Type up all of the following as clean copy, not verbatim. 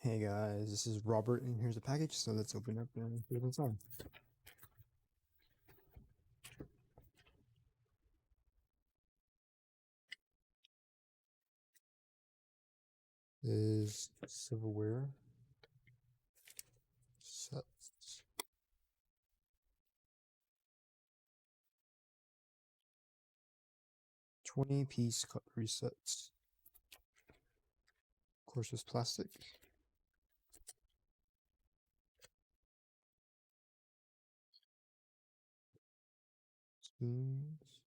Hey guys, this is Robert, and here's a package, so let's open up and see what's inside. This is Silverware sets. $20-piece cutlery sets. Of course, it's plastic. Spoons.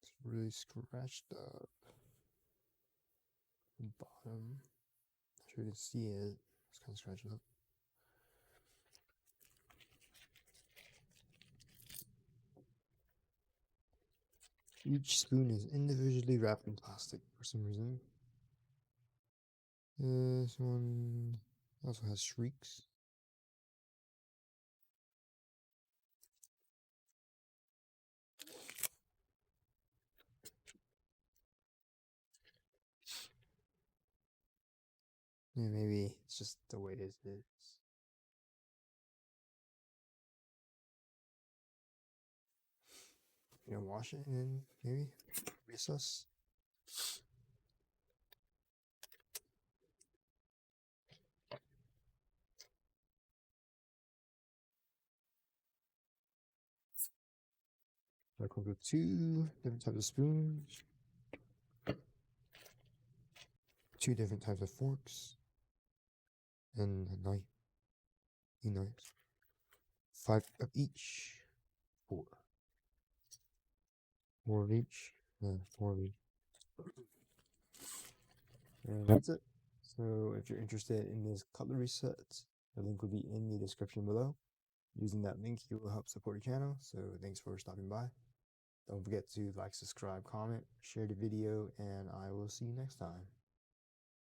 It's really scratched up. The bottom. Not sure you can see it. It's kind of scratched up. Each spoon is individually wrapped in plastic for some reason. This one also has shrieks. Yeah, maybe it's just the way it is. Wash it and then maybe reassess. I comes with 2 different types of spoons, 2 different types of forks, and a knife. 2 knives. 5 of each. 4. 4 of each. 4 of each. And that's it. So if you're interested in this cutlery set, the link will be in the description below. Using that link, you will help support your channel. So thanks for stopping by. Don't forget to like, subscribe, comment, share the video, and I will see you next time.